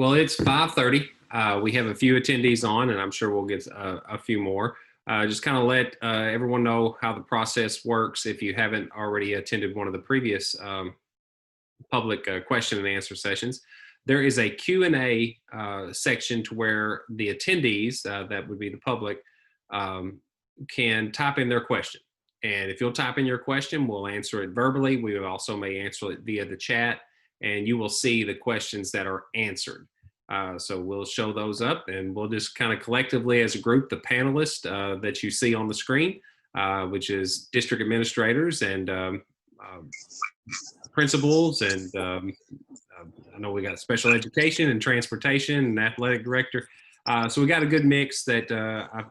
Well, it's 5:30. We have a few attendees on, and I'm sure we'll get a few more. Just kind of let everyone know how the process works if you haven't already attended one of the previous public question and answer sessions. There is a Q&A section to where the attendees, that would be the public, can type in their question. And if you'll type in your question, we'll answer it verbally. We also may answer it via the chat, and you will see the questions that are answered. So we'll show those up, and we'll just kind of collectively as a group, the panelists that you see on the screen, which is district administrators and principals, and I know we got special education and transportation and athletic director. So we got a good mix that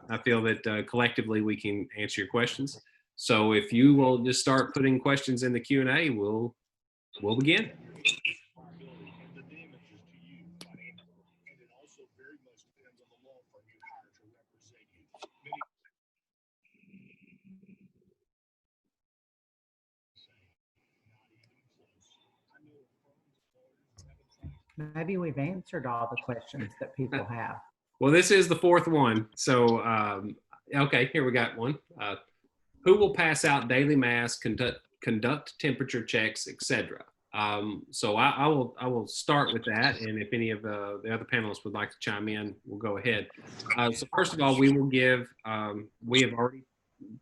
I feel that collectively we can answer your questions. So if you will just start putting questions in the Q&A, we'll begin. Maybe we've answered all the questions that people have. Well, this is the fourth one. So, okay, here we got one. Who will pass out daily masks, conduct temperature checks, etc.? So I will start with that, and if any of the other panelists would like to chime in, we'll go ahead. So first of all, we will give, we have already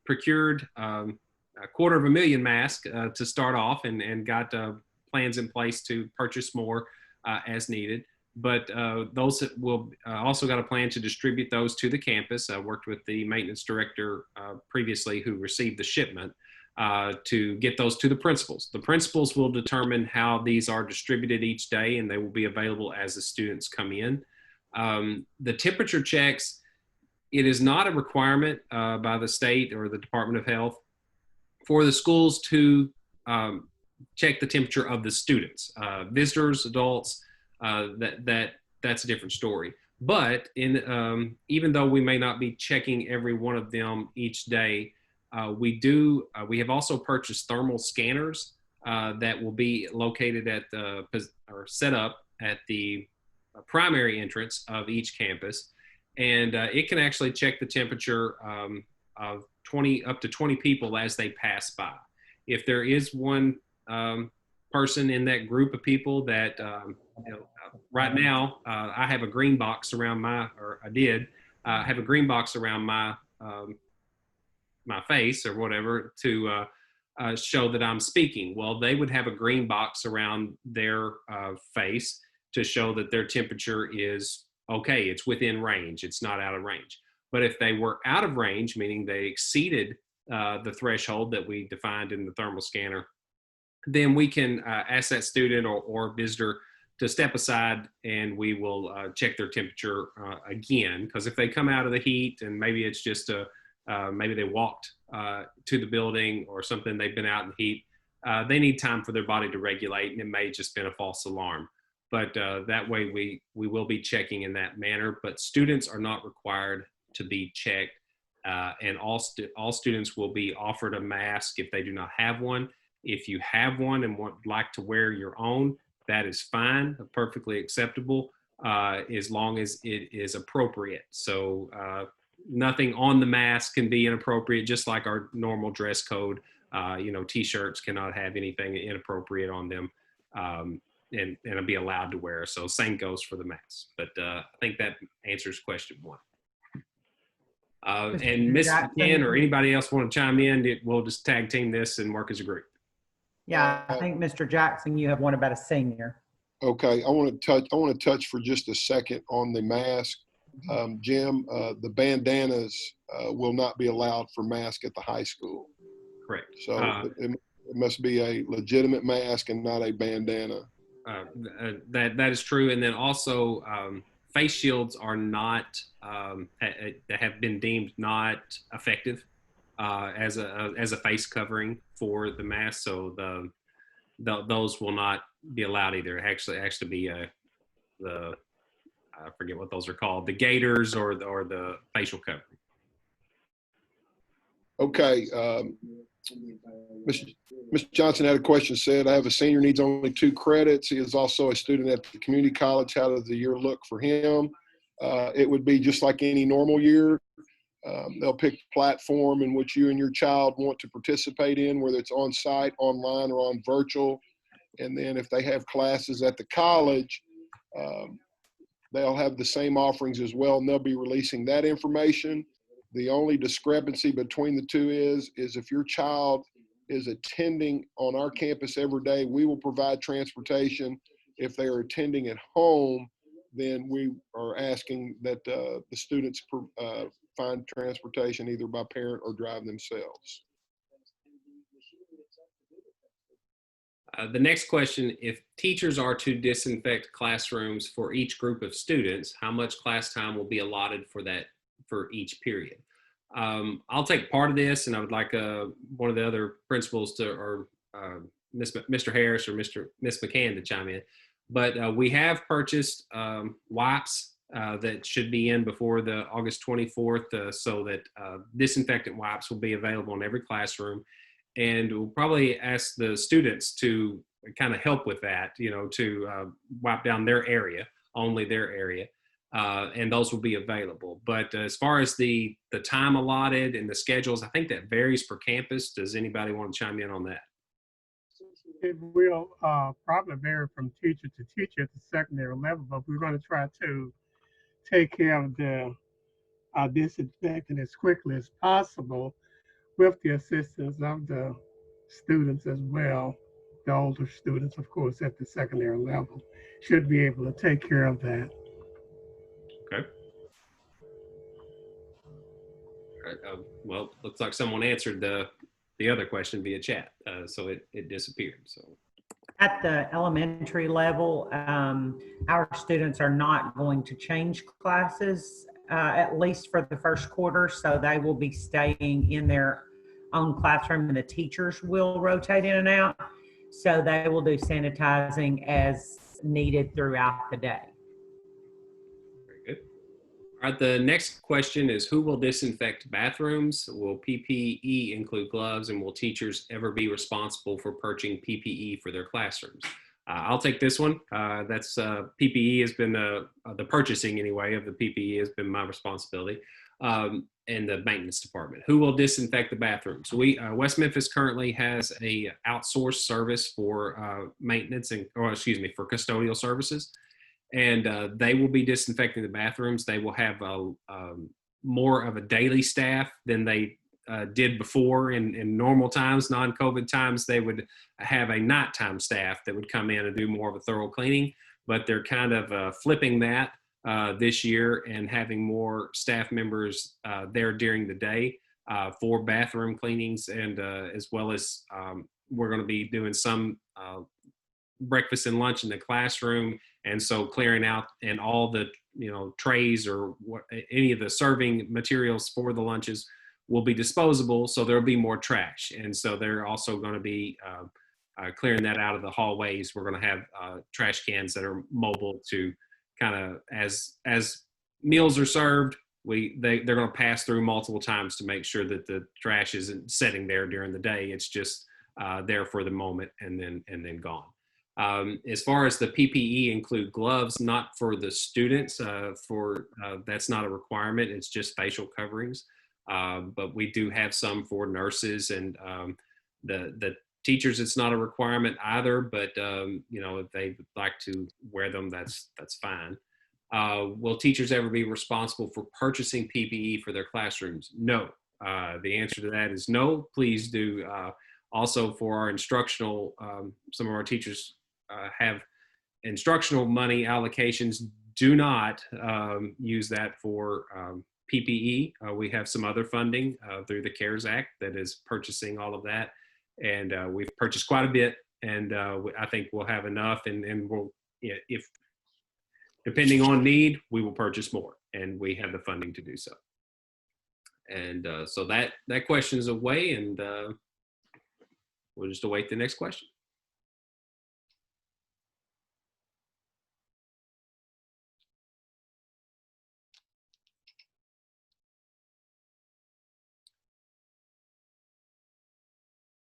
procured 250,000 masks to start off, and got plans in place to purchase more as needed. But those will also got a plan to distribute those to the campus. I worked with the maintenance director previously who received the shipment to get those to the principals. The principals will determine how these are distributed each day, and they will be available as the students come in. The temperature checks, it is not a requirement by the state or the Department of Health for the schools to check the temperature of the students. Visitors, adults, that's a different story. But even though we may not be checking every one of them each day, we have also purchased thermal scanners that will be located at or set up at the primary entrance of each campus, and it can actually check the temperature of up to 20 people as they pass by. If there is one person in that group of people that right now I have a green box around I have a green box around my face or whatever to show that I'm speaking. Well, they would have a green box around their face to show that their temperature is okay, it's within range, it's not out of range. But if they were out of range, meaning they exceeded the threshold that we defined in the thermal scanner, then we can ask that student or visitor to step aside, and we will check their temperature again. Because if they come out of the heat and maybe it's just maybe they walked to the building or something, they've been out in the heat, they need time for their body to regulate, and it may just been a false alarm. But that way we will be checking in that manner. But students are not required to be checked, and all students will be offered a mask if they do not have one. If you have one and would like to wear your own, that is fine, perfectly acceptable, as long as it is appropriate. So nothing on the mask can be inappropriate, just like our normal dress code. T-shirts cannot have anything inappropriate on them, and be allowed to wear. So same goes for the mask. But I think that answers question one. And Ms. McCann or anybody else want to chime in, we'll just tag team this and work as a group. Yeah, I think Mr. Jackson, you have one about a senior. Okay, I want to touch for just a second on the mask. Jim, the bandanas will not be allowed for mask at the high school. Correct. So it must be a legitimate mask and not a bandana. That is true. And then also face shields are not, have been deemed not effective as a face covering for the mask. So those will not be allowed either. Actually be I forget what those are called, the gaiters or the facial covering. Okay. Mr. Johnson had a question, said, I have a senior, needs only 2 credits. He is also a student at the community college. How does the year look for him? It would be just like any normal year. They'll pick a platform in which you and your child want to participate in, whether it's on site, online, or on virtual. And then if they have classes at the college, they'll have the same offerings as well, and they'll be releasing that information. The only discrepancy between the two is if your child is attending on our campus every day, we will provide transportation. If they are attending at home, then we are asking that the students find transportation either by parent or drive themselves. The next question, if teachers are to disinfect classrooms for each group of students, how much class time will be allotted for that for each period? I'll take part of this, and I would like one of the other principals to, or Mr. Harris or Miss McCann to chime in. But we have purchased wipes that should be in before the August 24th, so that disinfectant wipes will be available in every classroom. And we'll probably ask the students to kind of help with that, you know, to wipe down their area, only their area. And those will be available. But as far as the time allotted and the schedules, I think that varies per campus. Does anybody want to chime in on that? It will probably vary from teacher to teacher at the secondary level, but we're going to try to take care of the disinfecting as quickly as possible with the assistance of the students as well. The older students, of course, at the secondary level should be able to take care of that. Okay. All right. Well, looks like someone answered the other question via chat, so it disappeared. So At the elementary level, our students are not going to change classes, at least for the first quarter. So they will be staying in their own classroom, and the teachers will rotate in and out. So they will do sanitizing as needed throughout the day. very good. All right, the next question is, who will disinfect bathrooms? Will PPE include gloves, and will teachers ever be responsible for purchasing PPE for their classrooms? I'll take this one. That's PPE has been the purchasing anyway of the PPE has been my responsibility, and the maintenance department. Who will disinfect the bathrooms? West Memphis currently has a outsourced service for maintenance for custodial services. And they will be disinfecting the bathrooms. They will have more of a daily staff than they did before in normal times, non-COVID times. They would have a nighttime staff that would come in and do more of a thorough cleaning, but they're kind of flipping that this year and having more staff members there during the day for bathroom cleanings, and as well as we're going to be doing some breakfast and lunch in the classroom, and so clearing out and all the trays or any of the serving materials for the lunches will be disposable, so there'll be more trash. And so they're also going to be clearing that out of the hallways. We're going to have trash cans that are mobile to kind of, as meals are served, they're going to pass through multiple times to make sure that the trash isn't sitting there during the day. It's just there for the moment and then gone. As far as the PPE include gloves, not for the students, that's not a requirement. It's just facial coverings. But we do have some for nurses and the teachers. It's not a requirement either, but if they would like to wear them, that's fine. Will teachers ever be responsible for purchasing PPE for their classrooms? No. The answer to that is no. Please do. Also for our instructional, some of our teachers have instructional money allocations. Do not use that for PPE. We have some other funding through the CARES Act that is purchasing all of that. And we've purchased quite a bit, and I think we'll have enough, and we'll, if depending on need, we will purchase more, and we have the funding to do so. And so that question is away, and we'll just await the next question.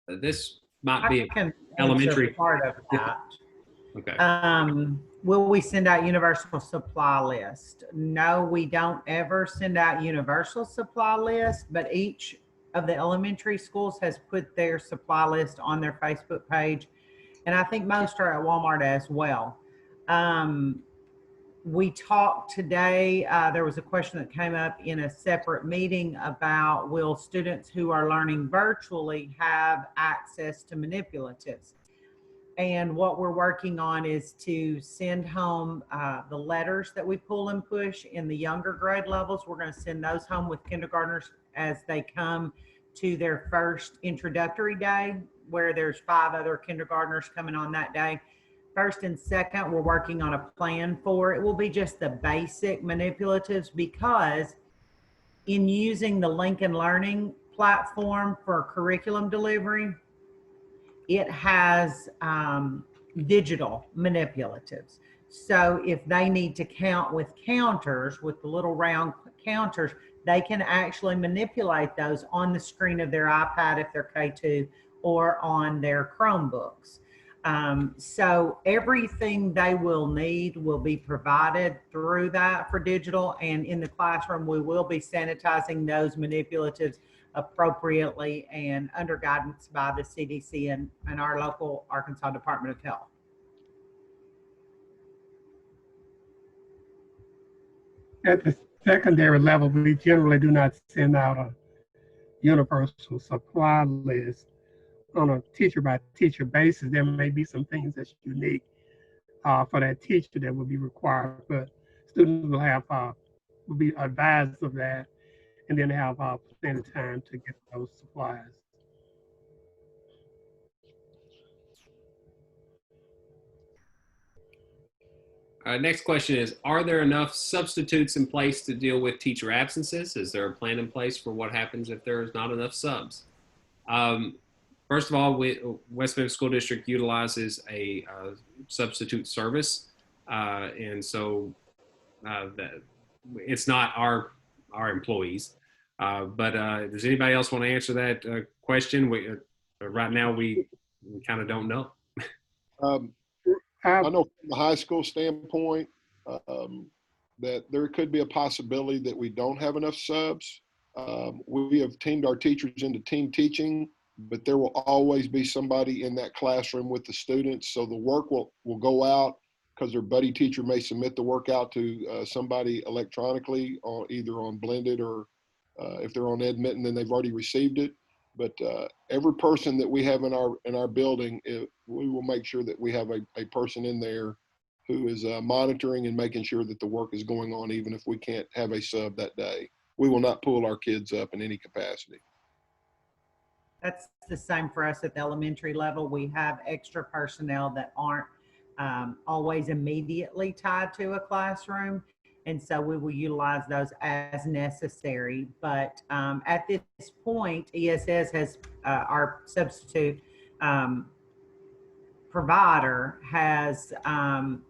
This might I be can answer elementary. part of that. Okay. Will we send out universal supply list? No, we don't ever send out universal supply list, but each of the elementary schools has put their supply list on their Facebook page. And I think most are at Walmart as well. We talked today, there was a question that came up in a separate meeting about will students who are learning virtually have access to manipulatives? And what we're working on is to send home the letters that we pull and push in the younger grade levels. We're going to send those home with kindergartners as they come to their first introductory day, where there's 5 other kindergartners coming on that day. First and second, we're working on a plan for it. Will be just the basic manipulatives, because in using the Lincoln Learning platform for curriculum delivery, it has digital manipulatives. So if they need to count with counters, with the little round counters, they can actually manipulate those on the screen of their iPad if they're K2, or on their Chromebooks. So everything they will need will be provided through that for digital, and in the classroom we will be sanitizing those manipulatives appropriately and under guidance by the CDC and our local Arkansas Department of Health. At the secondary level, we generally do not send out a universal supply list on a teacher by teacher basis. There may be some things that's unique for that teacher that will be required, but students will have will be advised of that, and then have plenty of time to get those supplies. Next question is, are there enough substitutes in place to deal with teacher absences? Is there a plan in place for what happens if there's not enough subs? First of all, West Memphis School District utilizes a substitute service. And so it's not our employees. But does anybody else want to answer that question? Right now, we kind of don't know. I know from a high school standpoint that there could be a possibility that we don't have enough subs. We have teamed our teachers into team teaching, but there will always be somebody in that classroom with the students. So the work will go out because their buddy teacher may submit the work out to somebody electronically, either on Blended or if they're on Edmonton, then they've already received it. But every person that we have in our building, we will make sure that we have a person in there who is monitoring and making sure that the work is going on, even if we can't have a sub that day. We will not pull our kids up in any capacity. That's the same for us at the elementary level. We have extra personnel that aren't always immediately tied to a classroom. And so we will utilize those as necessary. But at this point, ESS has, our substitute provider has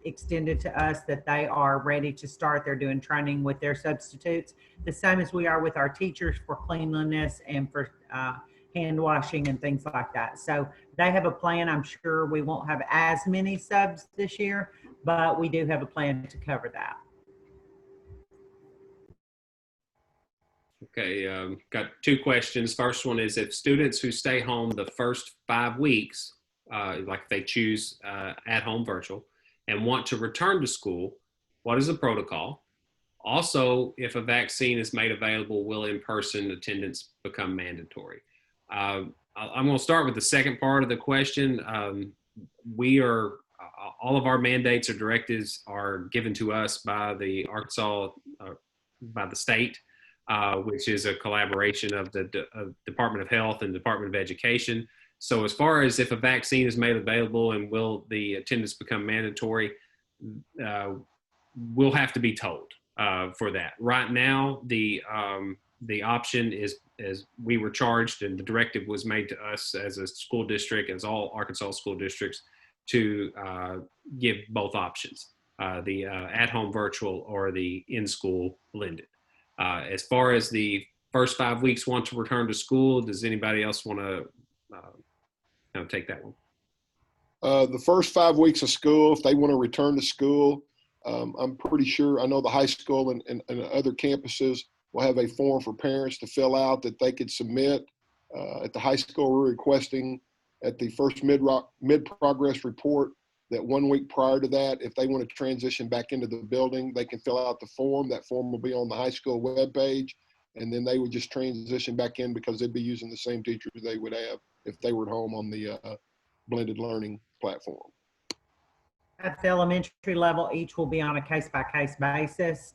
extended to us that they are ready to start. They're doing training with their substitutes, the same as we are with our teachers for cleanliness and for hand washing and things like that. So they have a plan. I'm sure we won't have as many subs this year, but we do have a plan to cover that. Okay, got 2 questions. First one is, if students who stay home the first 5 weeks, like if they choose at-home virtual and want to return to school, what is the protocol? Also, if a vaccine is made available, will in-person attendance become mandatory? I'm going to start with the second part of the question. All of our mandates or directives are given to us by the Arkansas, by the state, which is a collaboration of the Department of Health and Department of Education. So as far as if a vaccine is made available and will the attendance become mandatory, we'll have to be told for that. Right now, the option is we were charged, and the directive was made to us as a school district, as all Arkansas school districts, to give both options, the at-home virtual or the in-school blended. As far as the first 5 weeks want to return to school, does anybody else want to take that one. The first 5 weeks of school, if they want to return to school, I'm pretty sure, I know the high school and other campuses will have a form for parents to fill out that they could submit. At the high school, we're requesting at the first mid-progress report that 1 week prior to that, if they want to transition back into the building, they can fill out the form. That form will be on the high school webpage, and then they would just transition back in because they'd be using the same teachers they would have if they were at home on the blended learning platform. At the elementary level, each will be on a case-by-case basis.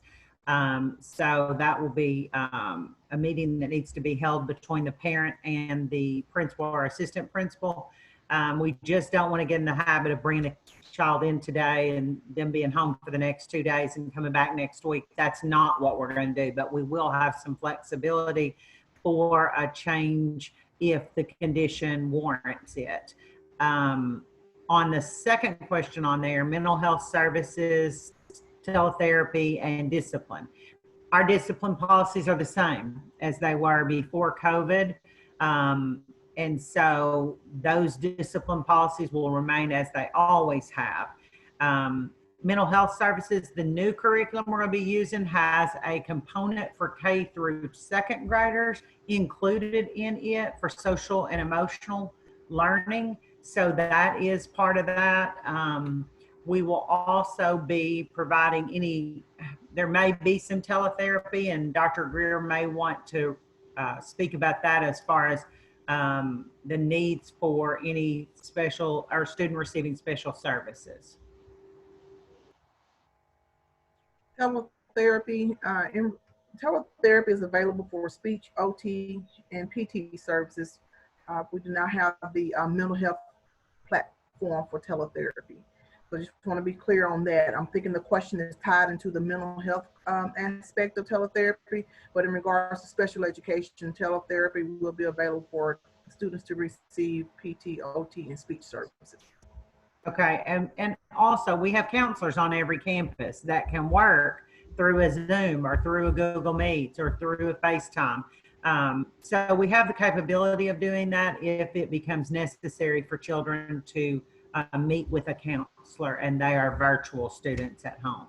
So that will be a meeting that needs to be held between the parent and the principal or assistant principal. We just don't want to get in the habit of bringing a child in today and them being home for the next 2 days and coming back next week. That's not what we're going to do, but we will have some flexibility for a change if the condition warrants it. On the second question on there, mental health services, teletherapy, and discipline. Our discipline policies are the same as they were before COVID. And so those discipline policies will remain as they always have. Mental health services, the new curriculum we're going to be using has a component for K through second graders included in it for social and emotional learning. So that is part of that. We will also be providing there may be some teletherapy, and Dr. Greer may want to speak about that as far as the needs for any special or student receiving special services. Teletherapy is available for speech, OT, and PT services. We do not have the mental health platform for teletherapy. So just want to be clear on that. I'm thinking the question is tied into the mental health aspect of teletherapy, but in regards to special education, teletherapy will be available for students to receive PT, OT, and speech services. Okay, and also we have counselors on every campus that can work through a Zoom or through a Google Meets or through a FaceTime. So we have the capability of doing that if it becomes necessary for children to meet with a counselor and they are virtual students at home.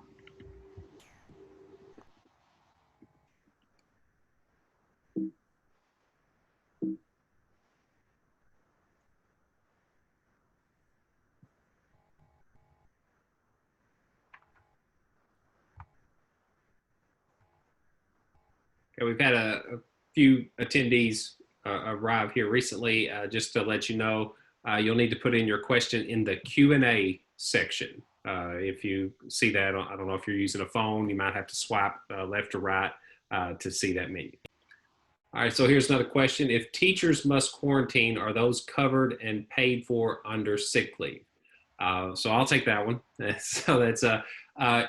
Okay, we've had a few attendees arrive here recently. Just to let you know, you'll need to put in your question in the Q&A section. If you see that, I don't know if you're using a phone, you might have to swipe left or right to see that menu. All right, so here's another question. If teachers must quarantine, are those covered and paid for under sick leave? So I'll take that one. So that's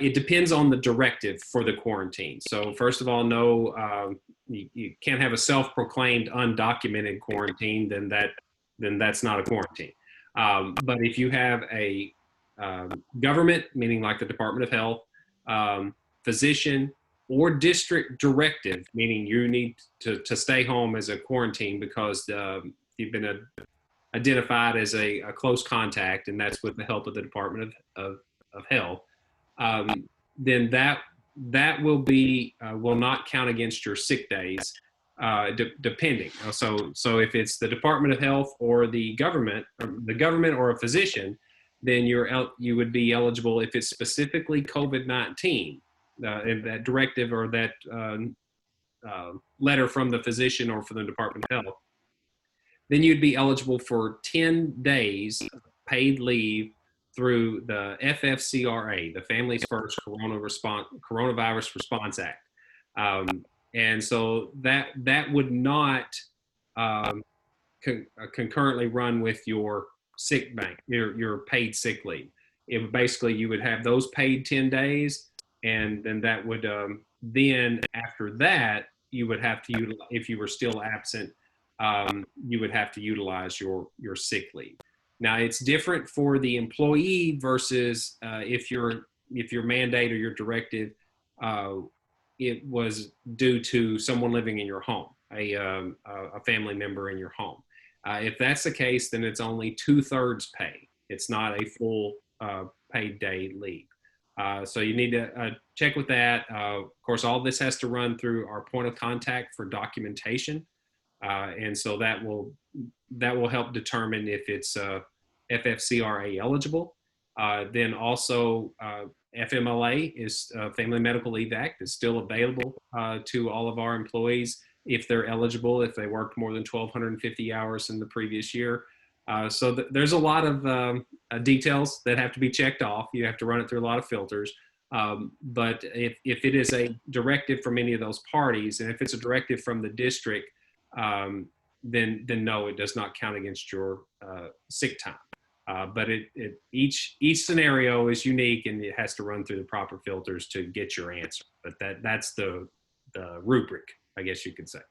it depends on the directive for the quarantine. So first of all, no, you can't have a self-proclaimed undocumented quarantine, then that's not a quarantine. But if you have a government, meaning like the Department of Health, physician, or district directive, meaning you need to stay home as a quarantine because you've been identified as a close contact, and that's with the help of the Department of Health, then that will not count against your sick days, depending. So if it's the Department of Health or the government or a physician, then you would be eligible if it's specifically COVID-19, that directive or that letter from the physician or from the Department of Health. Then you'd be eligible for 10 days paid leave through the FFCRA, the Families First Coronavirus Response Act. And so that would not concurrently run with your sick bank, your paid sick leave. It would basically, you would have those paid 10 days, and then that would, then after that, you would have to utilize, if you were still absent, you would have to utilize your sick leave. Now it's different for the employee versus if your mandate or your directive, it was due to someone living in your home, a family member in your home. If that's the case, then it's only 2/3 pay. It's not a full paid day leave. So you need to check with that. Of course, all this has to run through our point of contact for documentation. And so that will help determine if it's FFCRA eligible. Then also FMLA is Family Medical Leave Act is still available to all of our employees if they're eligible, if they worked more than 1,250 hours in the previous year. So there's a lot of details that have to be checked off. You have to run it through a lot of filters. But if it is a directive from any of those parties, and if it's a directive from the district, then no, it does not count against your sick time. But each scenario is unique, and it has to run through the proper filters to get your answer. But that's the rubric, I guess you could say.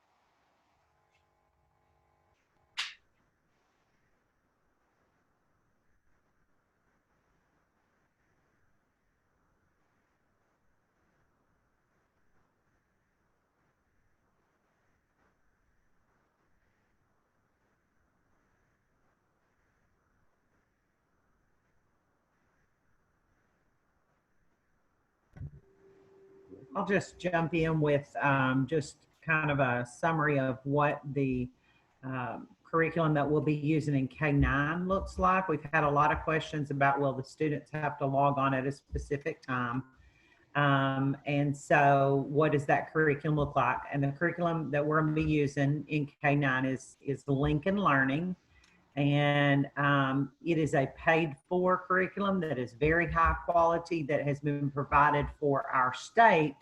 I'll just jump in with just kind of a summary of what the curriculum that we'll be using in K-9 looks like. We've had a lot of questions about, will the students have to log on at a specific time? And so what does that curriculum look like? And the curriculum that we're going to be using in K-9 is Lincoln Learning. And it is a paid for curriculum that is very high quality, that has been provided for our state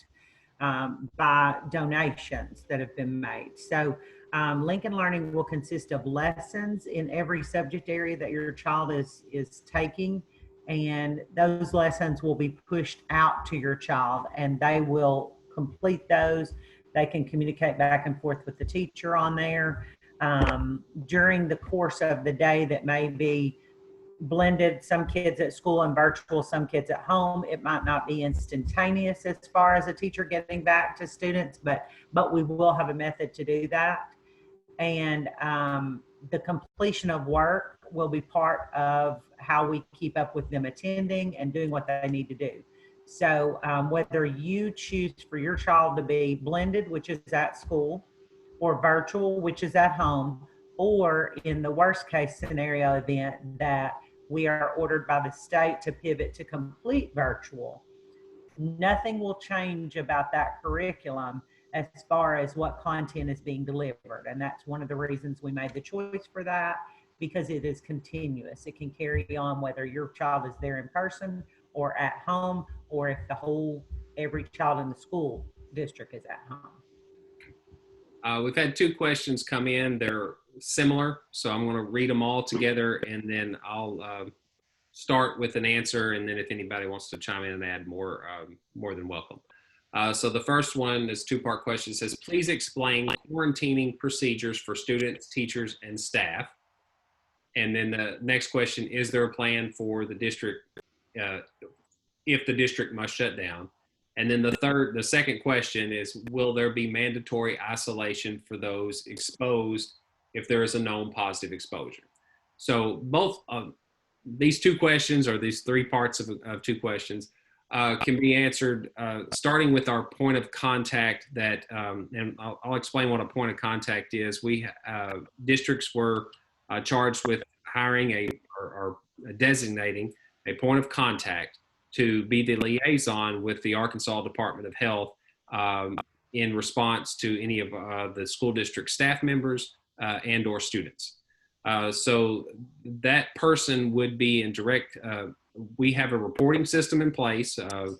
by donations that have been made. So Lincoln Learning will consist of lessons in every subject area that your child is taking, and those lessons will be pushed out to your child, and they will complete those. They can communicate back and forth with the teacher on there. During the course of the day, that may be blended, some kids at school and virtual, some kids at home. It might not be instantaneous as far as a teacher getting back to students, but we will have a method to do that. And the completion of work will be part of how we keep up with them attending and doing what they need to do. So whether you choose for your child to be blended, which is at school, or virtual, which is at home, or in the worst case scenario event that we are ordered by the state to pivot to complete virtual, nothing will change about that curriculum as far as what content is being delivered. And that's one of the reasons we made the choice for that, because it is continuous. It can carry on whether your child is there in person or at home, or if every child in the school district is at home. We've had 2 questions come in. They're similar, so I'm going to read them all together, and then I'll start with an answer, and then if anybody wants to chime in and add more, more than welcome. So the first one is a 2-part question. It says, please explain quarantining procedures for students, teachers, and staff. And then the next question, is there a plan for the district if the district must shut down? And then the second question is, will there be mandatory isolation for those exposed if there is a known positive exposure? So both of these 2 questions, or these 3 parts of 2 questions, can be answered starting with our point of contact that, and I'll explain what a point of contact is. Districts were charged with hiring or designating a point of contact to be the liaison with the Arkansas Department of Health in response to any of the school district staff members and or students. So that person would be in direct, we have a reporting system in place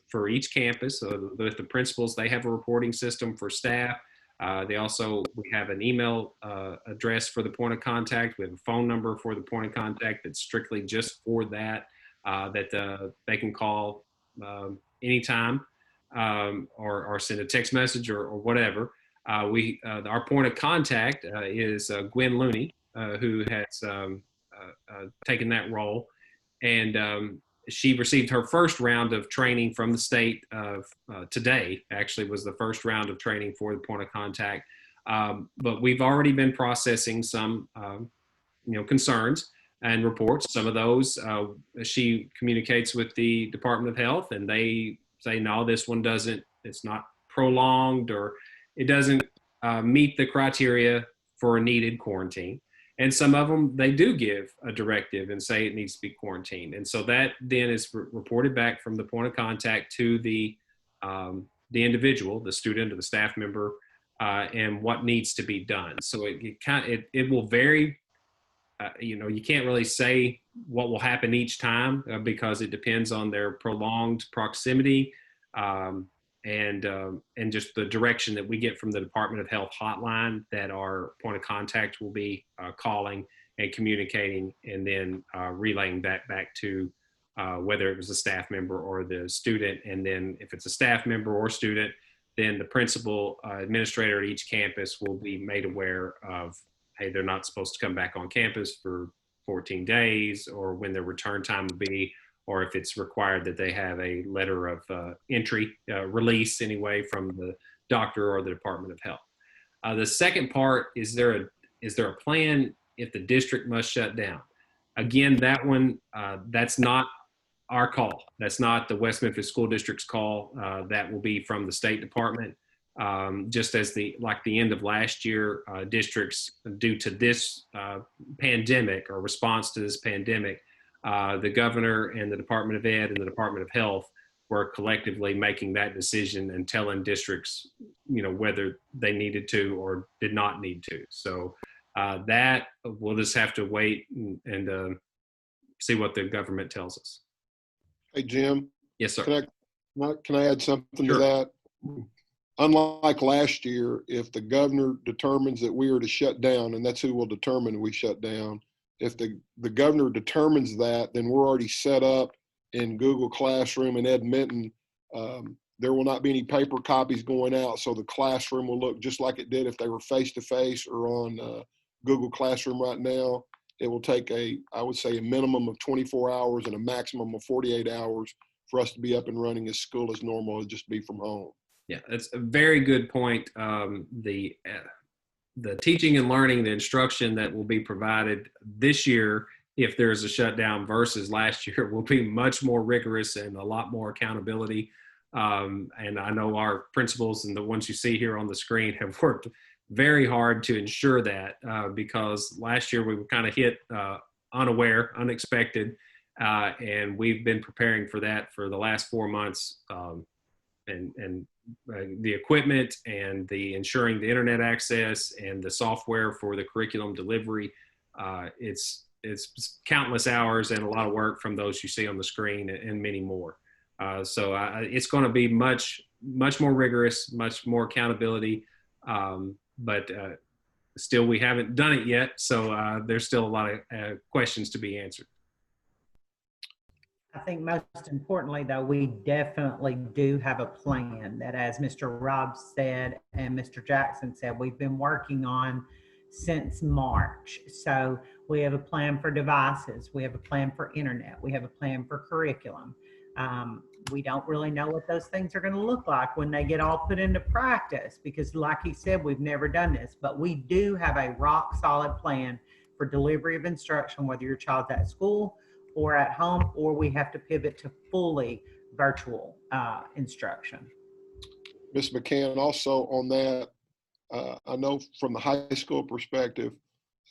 for each campus. With the principals, they have a reporting system for staff. We have an email address for the point of contact. We have a phone number for the point of contact that's strictly just for that. That they can call anytime or send a text message or whatever. Our point of contact is Gwen Looney, who has taken that role, and she received her first round of training from the state today. Actually, was the first round of training for the point of contact. But we've already been processing some concerns and reports. Some of those she communicates with the Department of Health, and they say, no, this one doesn't, it's not prolonged, or it doesn't meet the criteria for a needed quarantine. And some of them, they do give a directive and say it needs to be quarantined. And so that then is reported back from the point of contact to the individual, the student or the staff member, and what needs to be done. So it will vary. You can't really say what will happen each time because it depends on their prolonged proximity and just the direction that we get from the Department of Health hotline that our point of contact will be calling and communicating, and then relaying that back to whether it was a staff member or the student. And then if it's a staff member or student, then the principal administrator at each campus will be made aware of, hey, they're not supposed to come back on campus for 14 days, or when their return time will be, or if it's required that they have a letter of entry, release anyway, from the doctor or the Department of Health. The second part, is there a plan if the district must shut down? Again, that one, that's not our call. That's not the West Memphis School District's call. That will be from the State Department. Just as the end of last year, districts, due to this pandemic or response to this pandemic, the governor and the Department of Ed and the Department of Health were collectively making that decision and telling districts, whether they needed to or did not need to. So that we'll just have to wait and see what the government tells us. Hey, Jim. Yes, sir. Can I add something Sure. to that? Unlike last year, if the governor determines that we are to shut down, and that's who will determine we shut down, if the governor determines that, then we're already set up in Google Classroom and Ed Minton. There will not be any paper copies going out, so the classroom will look just like it did if they were face-to-face or on Google Classroom right now. It will take I would say, a minimum of 24 hours and a maximum of 48 hours for us to be up and running as school as normal, and just be from home. Yeah, that's a very good point. The teaching and learning, the instruction that will be provided this year, if there's a shutdown versus last year, will be much more rigorous and a lot more accountability. And I know our principals and the ones you see here on the screen have worked very hard to ensure that, because last year we were kind of hit unaware, unexpected, and we've been preparing for that for the last 4 months. And the equipment and the ensuring the internet access and the software for the curriculum delivery, it's countless hours and a lot of work from those you see on the screen, and many more. So it's going to be much more rigorous, much more accountability. But still, we haven't done it yet. So there's still a lot of questions to be answered. I think most importantly, though, we definitely do have a plan that, as Mr. Robb said and Mr. Jackson said, we've been working on since March. So we have a plan for devices. We have a plan for internet. We have a plan for curriculum. We don't really know what those things are going to look like when they get all put into practice, because like he said, we've never done this, but we do have a rock solid plan for delivery of instruction, whether your child's at school or at home, or we have to pivot to fully virtual instruction. Ms. McCann, also on that, I know from the high school perspective,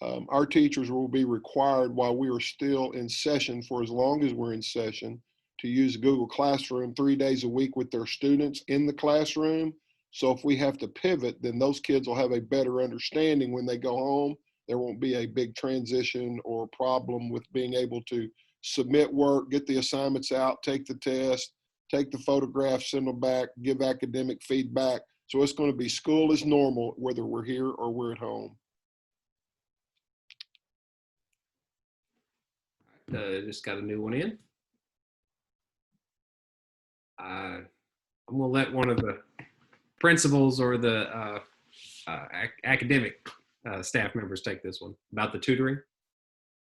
our teachers will be required, while we are still in session, for as long as we're in session, to use Google Classroom 3 days a week with their students in the classroom. So if we have to pivot, then those kids will have a better understanding when they go home. There won't be a big transition or problem with being able to submit work, get the assignments out, take the test, take the photographs, send them back, give academic feedback. So it's going to be school as normal, whether we're here or we're at home. Just got a new one in. I'm going to let one of the principals or the academic staff members take this one about the tutoring.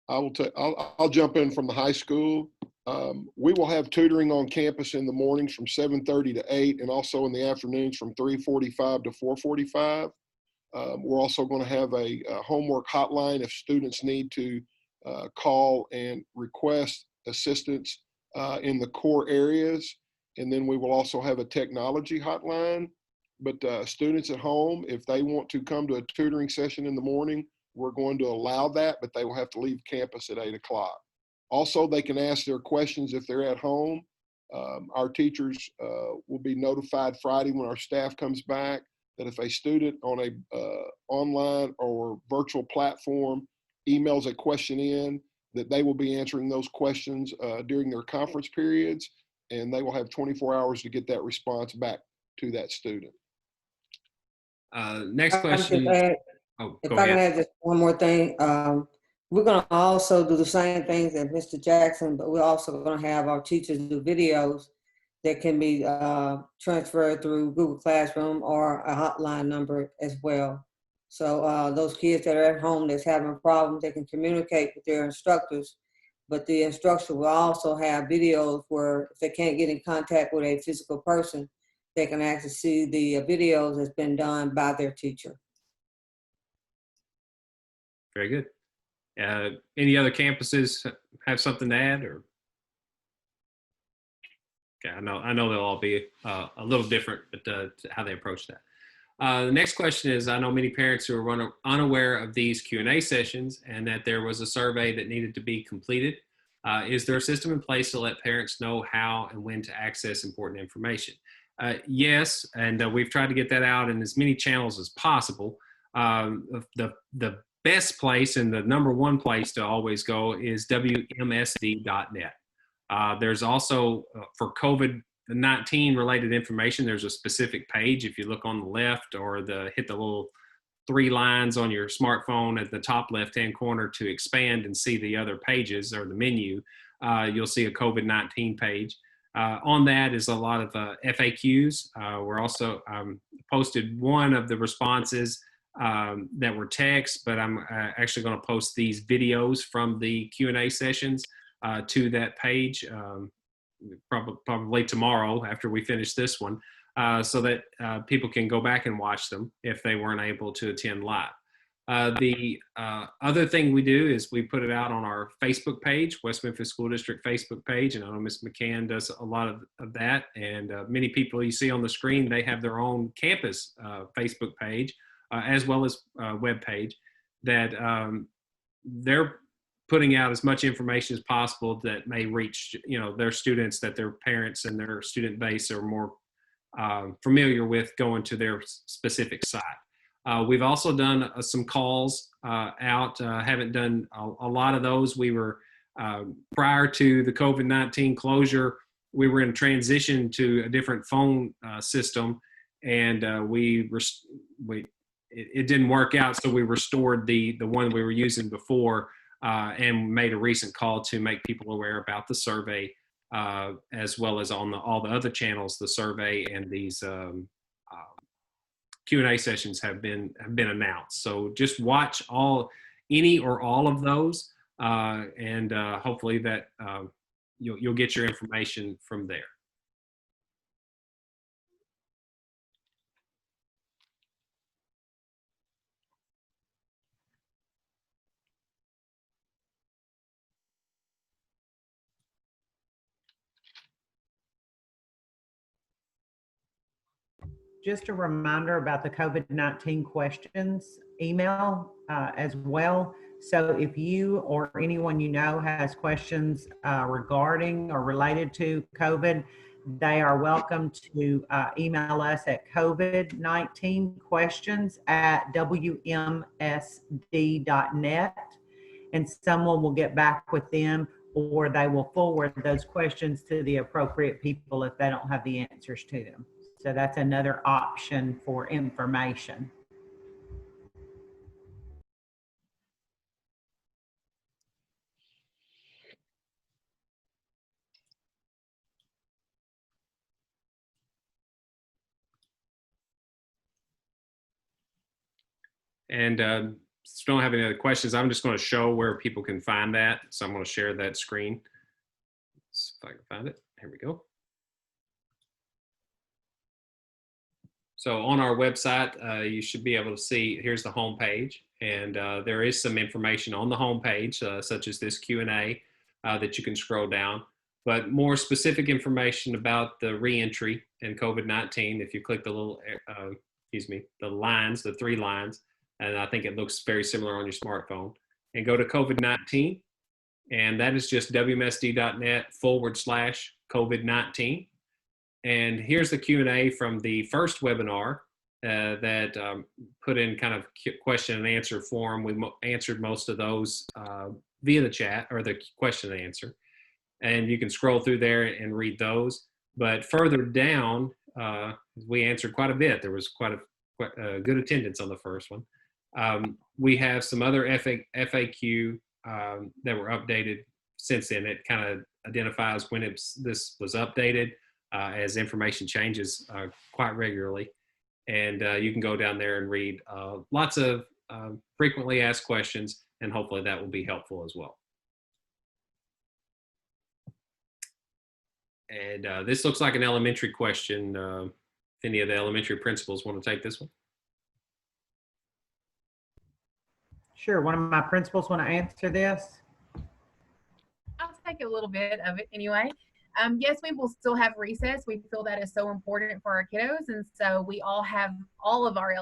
I'll jump in from the high school. We will have tutoring on campus in the mornings from 7:30 to 8, and also in the afternoons from 3:45 to 4:45. We're also going to have a homework hotline if students need to call and request assistance in the core areas. And then we will also have a technology hotline. But students at home, if they want to come to a tutoring session in the morning, we're going to allow that, but they will have to leave campus at 8 o'clock. Also, they can ask their questions if they're at home. Our teachers will be notified Friday when our staff comes back that if a student on a online or virtual platform emails a question in, that they will be answering those questions during their conference periods, and they will have 24 hours to get that response back to that student. Next question. Oh, If go I can ahead. add just one more thing, we're going to also do the same things as Mr. Jackson, but we're also going to have our teachers do videos that can be transferred through Google Classroom or a hotline number as well. So those kids that are at home that's having problems, they can communicate with their instructors, but the instructor will also have videos where if they can't get in contact with a physical person, they can actually see the videos that's been done by their teacher. Very good. Any other campuses have something to add, or? Okay, I know they'll all be a little different, but how they approach that. The next question is, I know many parents who are unaware of these Q&A sessions and that there was a survey that needed to be completed. Is there a system in place to let parents know how and when to access important information? Yes, and we've tried to get that out in as many channels as possible. The best place and the number one place to always go is WMSD.net. There's also, for COVID-19 related information, there's a specific page. If you look on the left or hit the little 3 lines on your smartphone at the top left-hand corner to expand and see the other pages or the menu, you'll see a COVID-19 page. On that is a lot of FAQs. We're also posted one of the responses that were text, but I'm actually going to post these videos from the Q&A sessions to that page probably tomorrow after we finish this one, so that people can go back and watch them if they weren't able to attend live. The other thing we do is we put it out on our Facebook page, West Memphis School District Facebook page, and I know Ms. McCann does a lot of that, and many people you see on the screen, they have their own campus Facebook page, as well as web page, that they're putting out as much information as possible that may reach their students, that their parents and their student base are more familiar with going to their specific site. We've also done some calls out, haven't done a lot of those. We were, prior to the COVID-19 closure, we were in transition to a different phone system, and it didn't work out, so we restored the one we were using before, and made a recent call to make people aware about the survey, as well as on all the other channels. The survey and these Q&A sessions have been announced. So just watch any or all of those, and hopefully that you'll get your information from there. Just a reminder about the COVID-19 questions email as well. So if you or anyone you know has questions regarding or related to COVID, they are welcome to email us at covid19questions@wmsd.net, and someone will get back with them, or they will forward those questions to the appropriate people if they don't have the answers to them. So that's another option for information. And if you don't have any other questions, I'm just going to show where people can find that. So I'm going to share that screen. Let's see if I can find it. Here we go. So on our website, you should be able to see, here's the home page, and there is some information on the home page, such as this Q&A that you can scroll down. But more specific information about the reentry and COVID-19, if you click the little, the lines, the 3 lines, and I think it looks very similar on your smartphone, and go to COVID-19, and that is just wmsd.net/COVID-19. And here's the Q&A from the first webinar that put in kind of question and answer form. We answered most of those via the chat or the question and answer. And you can scroll through there and read those. But further down, we answered quite a bit. There was quite a good attendance on the first one. We have some other FAQ that were updated since then. It kind of identifies when this was updated, as information changes quite regularly. And you can go down there and read lots of frequently asked questions, and hopefully that will be helpful as well. And this looks like an elementary question. If any of the elementary principals want to take this one. Sure, one of my principals want to answer this. I'll take a little bit of it anyway. Yes, we will still have recess. We feel that is so important for our kiddos. And so we all have all of our,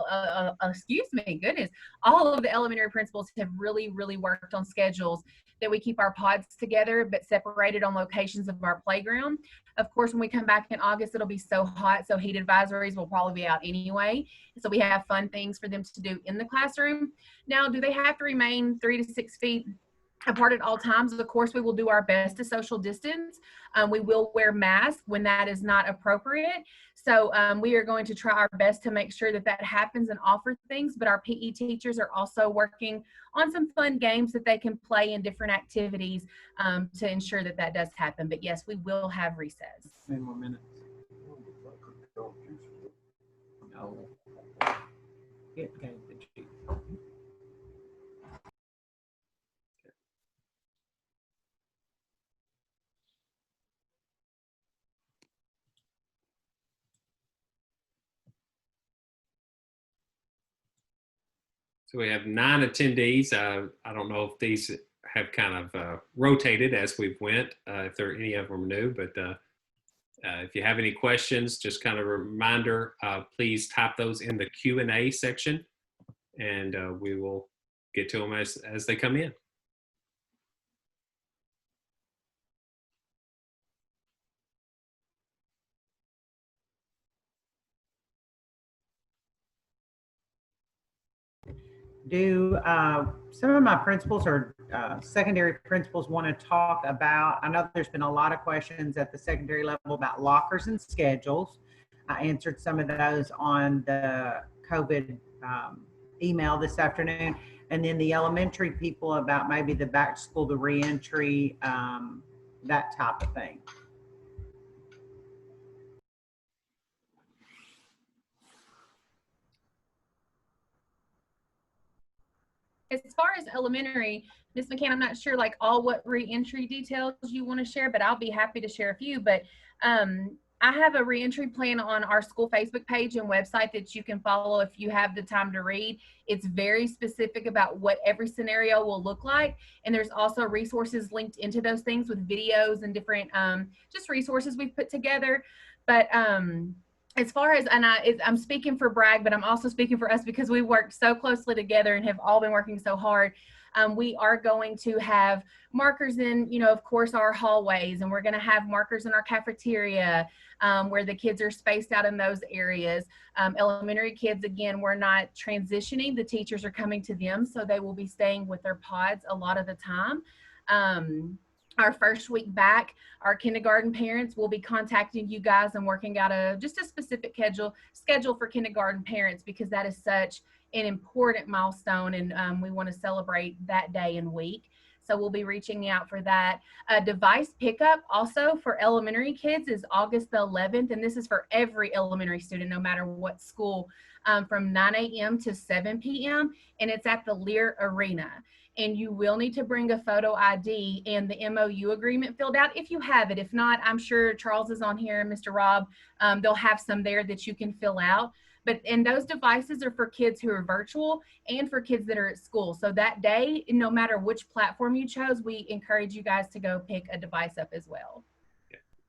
all of the elementary principals have really, really worked on schedules that we keep our pods together, but separated on locations of our playground. Of course, when we come back in August, it'll be so hot, so heat advisories will probably be out anyway. So we have fun things for them to do in the classroom. Now, do they have to remain 3 to 6 feet apart at all times? Of course, we will do our best to social distance. We will wear masks when that is not appropriate. So we are going to try our best to make sure that that happens and offer things, but our PE teachers are also working on some fun games that they can play in different activities to ensure that that does happen. But yes, we will have recess. 10 more minutes. No. So we have 9 attendees. I don't know if these have kind of rotated as we've went, if there are any of them new, but if you have any questions, just kind of a reminder, please type those in the Q&A section, and we will get to them as they come in. Do some of my principals or secondary principals want to talk about, I know there's been a lot of questions at the secondary level about lockers and schedules. I answered some of those on the COVID email this afternoon. And then the elementary people about maybe the back to school, the reentry, that type of thing. As far as elementary, Ms. McCann, I'm not sure like all what reentry details you want to share, but I'll be happy to share a few. But I have a reentry plan on our school Facebook page and website that you can follow if you have the time to read. It's very specific about what every scenario will look like. And there's also resources linked into those things with videos and different just resources we've put together. But as far as, and I'm speaking for Bragg, but I'm also speaking for us because we worked so closely together and have all been working so hard. We are going to have markers in, you know, of course, our hallways, and we're going to have markers in our cafeteria where the kids are spaced out in those areas. Elementary kids, again, we're not transitioning. The teachers are coming to them, so they will be staying with their pods a lot of the time. Our first week back, our kindergarten parents will be contacting you guys and working out just a specific schedule for kindergarten parents, because that is such an important milestone, and we want to celebrate that day and week. So we'll be reaching out for that. Device pickup also for elementary kids is August the 11th, and this is for every elementary student, no matter what school, from 9 a.m. to 7 p.m., and it's at the Lear Arena. and you will need to bring a photo ID and the MOU agreement filled out if you have it. If not, I'm sure Charles is on here and Mr. Rob, they'll have some there that you can fill out. And those devices are for kids who are virtual and for kids that are at school. So that day, no matter which platform you chose, we encourage you guys to go pick a device up as well.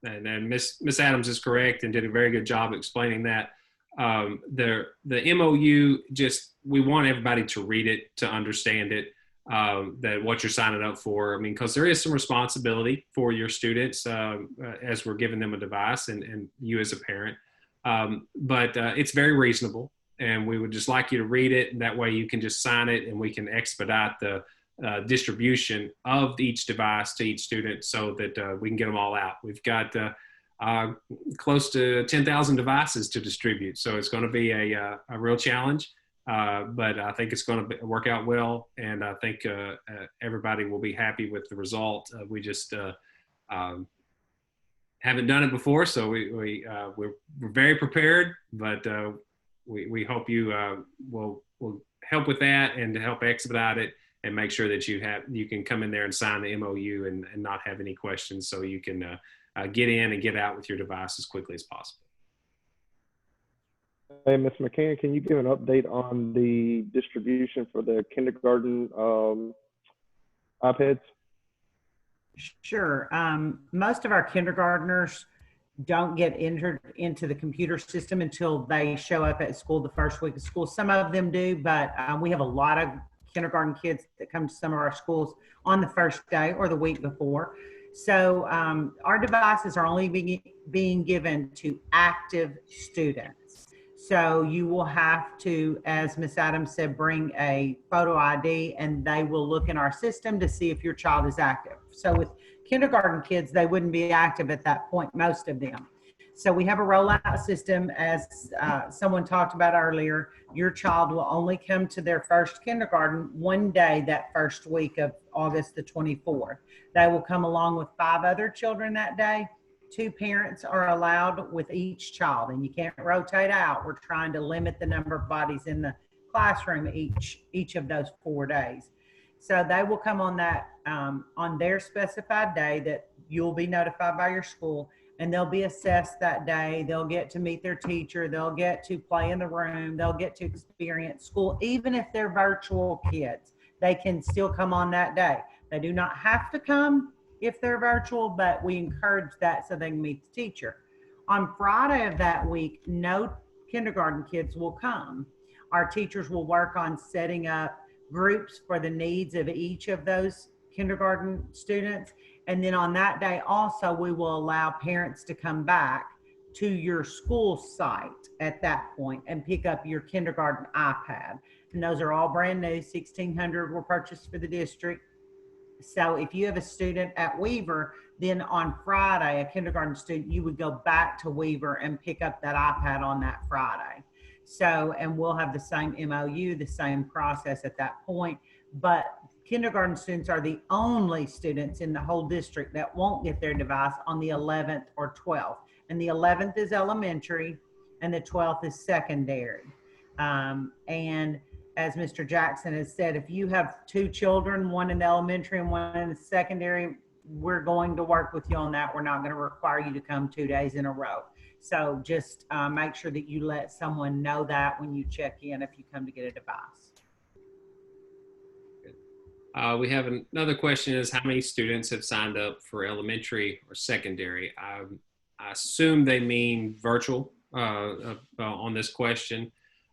And then Miss Adams is correct and did a very good job explaining that. The MOU, just, we want everybody to read it, to understand it, that what you're signing up for. I mean, because there is some responsibility for your students as we're giving them a device, and you as a parent. But it's very reasonable, and we would just like you to read it, and that way you can just sign it, and we can expedite the distribution of each device to each student so that we can get them all out. We've got close to 10,000 devices to distribute, so it's going to be a real challenge, but I think it's going to work out well, and I think everybody will be happy with the result. We just haven't done it before, so we're very prepared, but we hope you will help with that and to help expedite it and make sure that you can come in there and sign the MOU and not have any questions, so you can get in and get out with your device as quickly as possible. Hey, Ms. McCann, can you give an update on the distribution for the kindergarten iPads? Sure. Most of our kindergartners don't get entered into the computer system until they show up at school the first week of school. Some of them do, but we have a lot of kindergarten kids that come to some of our schools on the first day or the week before. So our devices are only being given to active students. So you will have to, as Ms. Adams said, bring a photo ID, and they will look in our system to see if your child is active. So with kindergarten kids, they wouldn't be active at that point, most of them. So we have a rollout system, as someone talked about earlier. Your child will only come to their first kindergarten one day that first week of August the 24th. They will come along with 5 other children that day. 2 parents are allowed with each child, and you can't rotate out. We're trying to limit the number of bodies in the classroom each of those 4 days. So they will come on that on their specified day that you'll be notified by your school, and they'll be assessed that day. They'll get to meet their teacher. They'll get to play in the room. They'll get to experience school. Even if they're virtual kids, they can still come on that day. They do not have to come if they're virtual, but we encourage that so they can meet the teacher. On Friday of that week, no kindergarten kids will come. Our teachers will work on setting up groups for the needs of each of those kindergarten students. And then on that day also, we will allow parents to come back to your school site at that point and pick up your kindergarten iPad. And those are all brand new. 1,600 were purchased for the district. So if you have a student at Weaver, then on Friday, a kindergarten student, you would go back to Weaver and pick up that iPad on that Friday. So, and we'll have the same MOU, the same process at that point. But kindergarten students are the only students in the whole district that won't get their device on the 11th or 12th. And the 11th is elementary and the 12th is secondary. And as Mr. Jackson has said, if you have 2 children, one in the elementary and one in the secondary, we're going to work with you on that. We're not going to require you to come 2 days in a row. So just make sure that you let someone know that when you check in if you come to get a device. We have another question is how many students have signed up for elementary or secondary? I assume they mean virtual on this question.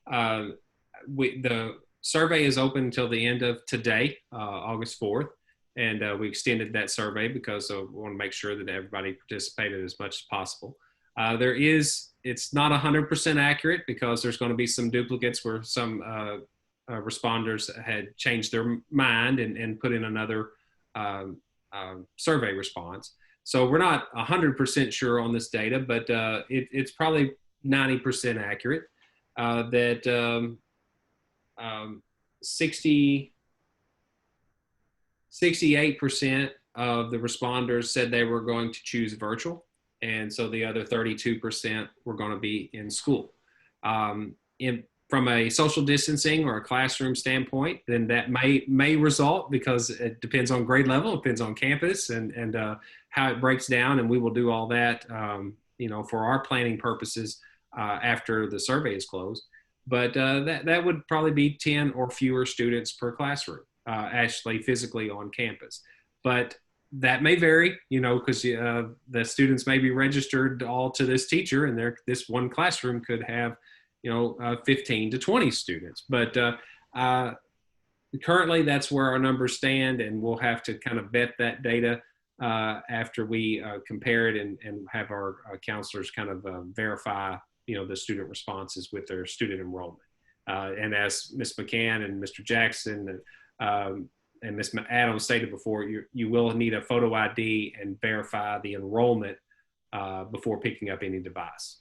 The survey is open until the end of today, August 4th. And we extended that survey because we want to make sure that everybody participated as much as possible. It's not 100% accurate because there's going to be some duplicates where some responders had changed their mind and put in another survey response. So we're not 100% sure on this data, but it's probably 90% accurate. That 68% of the responders said they were going to choose virtual. And so the other 32% were going to be in school. from a social distancing or a classroom standpoint, then that may result, because it depends on grade level, it depends on campus and how it breaks down, and we will do all that, for our planning purposes after the survey is closed. But that would probably be 10 or fewer students per classroom, actually physically on campus. But that may vary, because the students may be registered all to this teacher, and this one classroom could have 15 to 20 students. But currently that's where our numbers stand, and we'll have to kind of vet that data after we compare it and have our counselors kind of verify the student responses with their student enrollment. And as Ms. McCann and Mr. Jackson and Ms. Adams stated before, you will need a photo ID and verify the enrollment before picking up any device.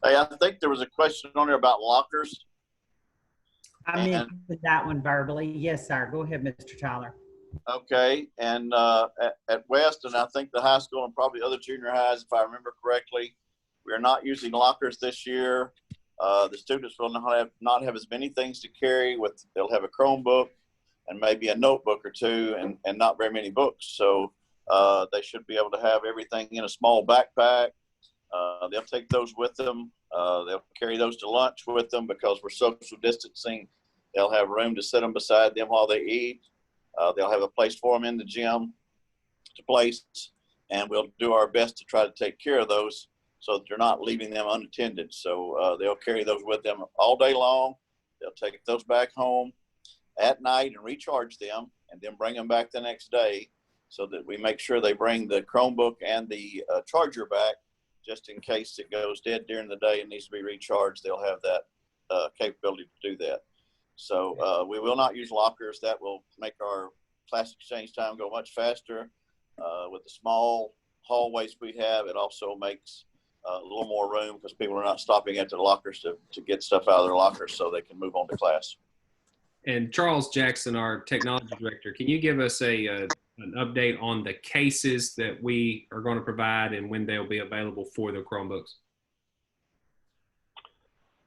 Hey, I think there was a question on there about lockers. I mentioned that one verbally. Yes, sir. Go ahead, Mr. Tyler. Okay, and at West, and I think the high school and probably other junior highs, if I remember correctly, we are not using lockers this year. The students will not have as many things to carry. They'll have a Chromebook and maybe a notebook or two, and not very many books. So they should be able to have everything in a small backpack. They'll take those with them. They'll carry those to lunch with them because we're social distancing. They'll have room to sit them beside them while they eat. They'll have a place for them in the gym to place, and we'll do our best to try to take care of those so that they're not leaving them unattended. So they'll carry those with them all day long. They'll take those back home at night and recharge them, and then bring them back the next day, so that we make sure they bring the Chromebook and the charger back, just in case it goes dead during the day and needs to be recharged. They'll have that capability to do that. So we will not use lockers. That will make our class exchange time go much faster. With the small hallways we have, it also makes a little more room because people are not stopping at the lockers to get stuff out of their lockers so they can move on to class. And Charles Jackson, our technology director, can you give us an update on the cases that we are going to provide and when they'll be available for the Chromebooks?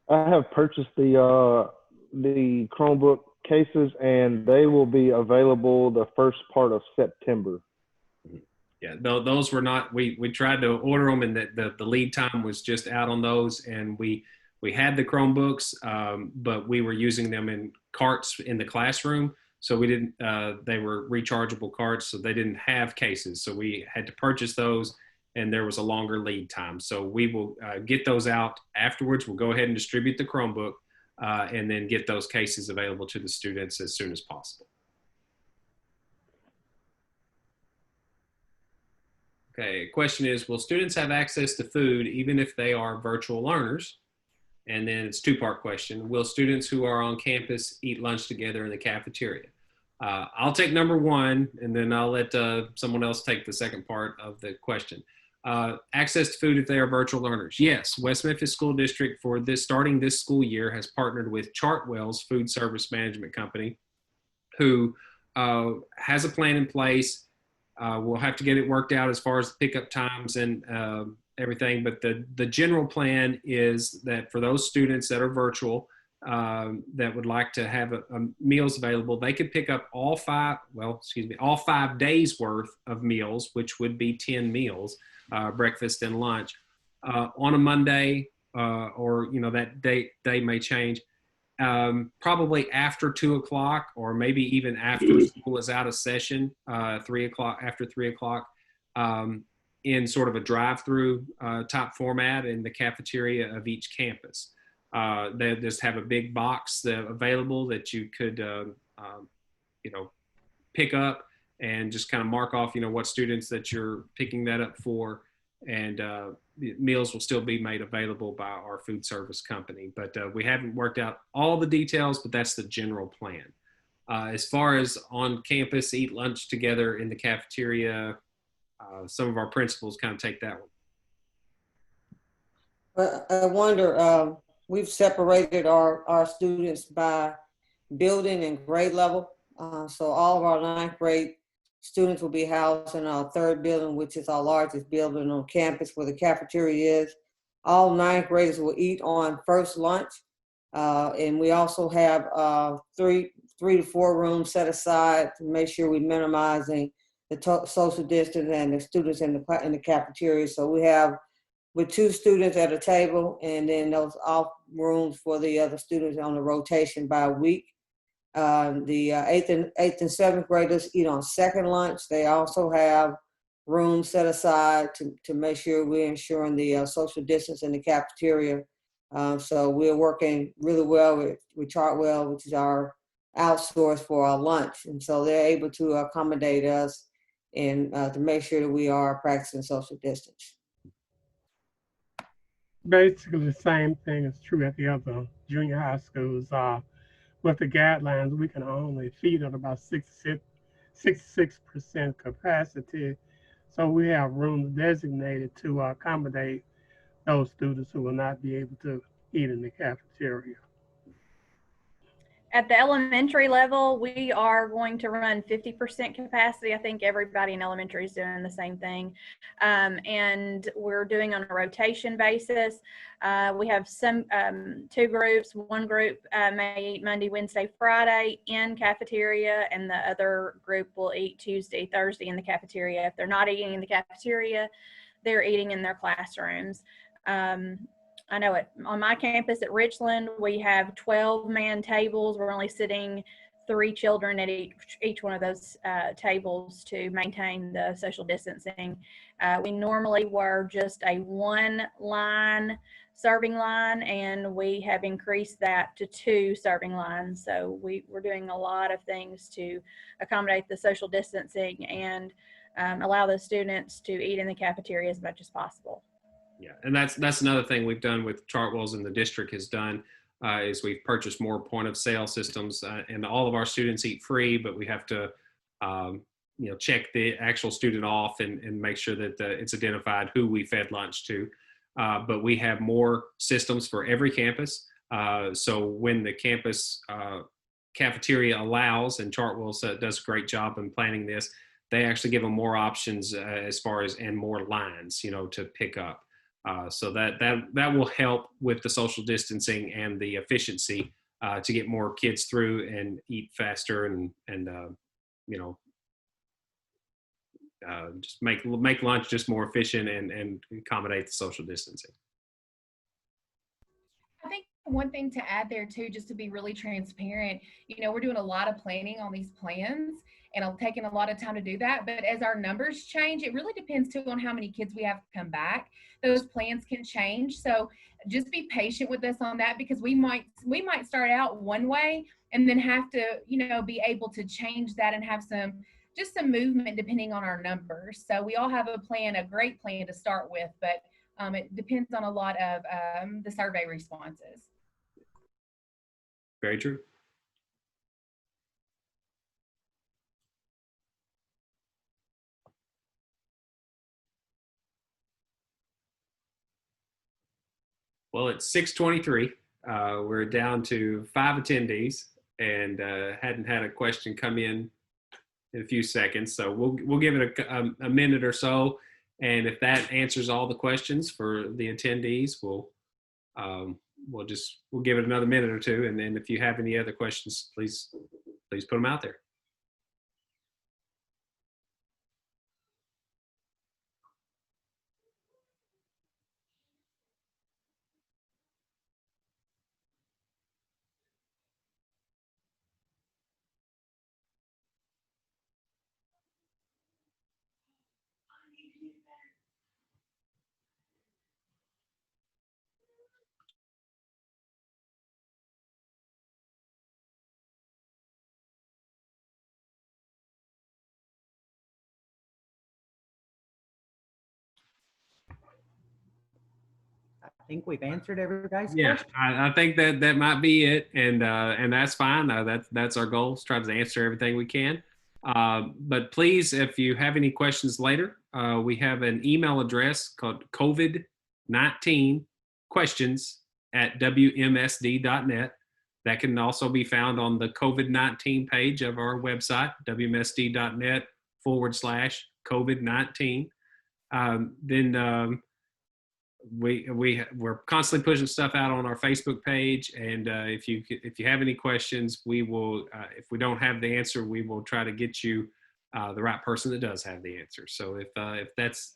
I have purchased the Chromebook cases, and they will be available the first part of September. Yeah, those were not, we tried to order them, and the lead time was just out on those, and we had the Chromebooks, but we were using them in carts in the classroom. So we didn't, they were rechargeable carts, so they didn't have cases. So we had to purchase those, and there was a longer lead time. So we will get those out afterwards. We'll go ahead and distribute the Chromebook and then get those cases available to the students as soon as possible. Okay, question is, will students have access to food even if they are virtual learners? And then it's a two-part question. Will students who are on campus eat lunch together in the cafeteria? I'll take number one, and then I'll let someone else take the second part of the question. Access to food if they are virtual learners. Yes, West Memphis School District for starting this school year has partnered with Chartwell's Food Service Management Company, who has a plan in place. We'll have to get it worked out as far as the pickup times and everything, but the general plan is that for those students that are virtual that would like to have meals available, they could pick up all 5 days worth of meals, which would be 10 meals, breakfast and lunch, on a Monday, or that day may change, probably after 2 o'clock, or maybe even after school is out of session, 3 o'clock, after 3 o'clock, in sort of a drive-through type format in the cafeteria of each campus. They just have a big box available that you could, pick up and just kind of mark off, what students that you're picking that up for, and meals will still be made available by our food service company. But we haven't worked out all the details, but that's the general plan. As far as on campus, eat lunch together in the cafeteria, some of our principals kind of take that one. I wonder, we've separated our students by building and grade level. So all of our 9th grade students will be housed in our 3rd building, which is our largest building on campus where the cafeteria is. All 9th graders will eat on first lunch. And we also have 3 to 4 rooms set aside to make sure we're minimizing the social distance and the students in the cafeteria. So we have with 2 students at a table, and then those off rooms for the other students on the rotation by week. The 8th and 7th graders eat on second lunch. They also have rooms set aside to make sure we're ensuring the social distance in the cafeteria. So we're working really well with Chartwell, which is our outsource for our lunch. And so they're able to accommodate us and to make sure that we are practicing social distance. Basically, the same thing is true at the other junior high schools. With the guidelines, we can only feed at about 66% capacity. So we have rooms designated to accommodate those students who will not be able to eat in the cafeteria. At the elementary level, we are going to run 50% capacity. I think everybody in elementary is doing the same thing. And we're doing on a rotation basis. We have some 2 groups. One group may eat Monday, Wednesday, Friday in cafeteria, and the other group will eat Tuesday, Thursday in the cafeteria. If they're not eating in the cafeteria, they're eating in their classrooms. I know on my campus at Richland, we have 12-man tables. We're only sitting 3 children at each one of those tables to maintain the social distancing. We normally were just a 1-line serving line, and we have increased that to 2 serving lines. So we're doing a lot of things to accommodate the social distancing and allow the students to eat in the cafeteria as much as possible. Yeah, and that's another thing we've done with Chartwells and the district has done is we've purchased more point of sale systems, and all of our students eat free, but we have to check the actual student off and make sure that it's identified who we fed lunch to. But we have more systems for every campus. So when the campus cafeteria allows, and Chartwell does a great job in planning this, they actually give them more options as far as and more lines, to pick up. So that will help with the social distancing and the efficiency to get more kids through and eat faster and just make lunch just more efficient and accommodate the social distancing. I think one thing to add there too, just to be really transparent, we're doing a lot of planning on these plans, and I'm taking a lot of time to do that. But as our numbers change, it really depends too on how many kids we have come back. Those plans can change. So just be patient with us on that, because we might start out one way and then have to, be able to change that and have some movement depending on our numbers. So we all have a great plan to start with, but it depends on a lot of the survey responses. Very true. Well, it's 6:23. We're down to 5 attendees, and hadn't had a question come in a few seconds. So we'll give it a minute or so, and if that answers all the questions for the attendees, we'll give it another minute or two, and then if you have any other questions, please put them out there. I think we've answered everybody's Yeah, question. I think that might be it, and that's fine. That's our goal, is try to answer everything we can. But please, if you have any questions later, we have an email address called COVID-19 Questions at WMSD.net. That can also be found on the COVID-19 page of our website, wmsd.net/COVID-19. We're constantly pushing stuff out on our Facebook page, and if you have any questions, we will. If we don't have the answer, we will try to get you the right person that does have the answer. So if that's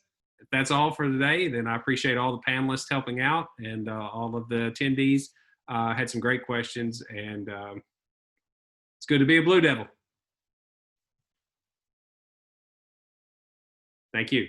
all for today, then I appreciate all the panelists helping out, and all of the attendees had some great questions, and it's good to be a Blue Devil. Thank you.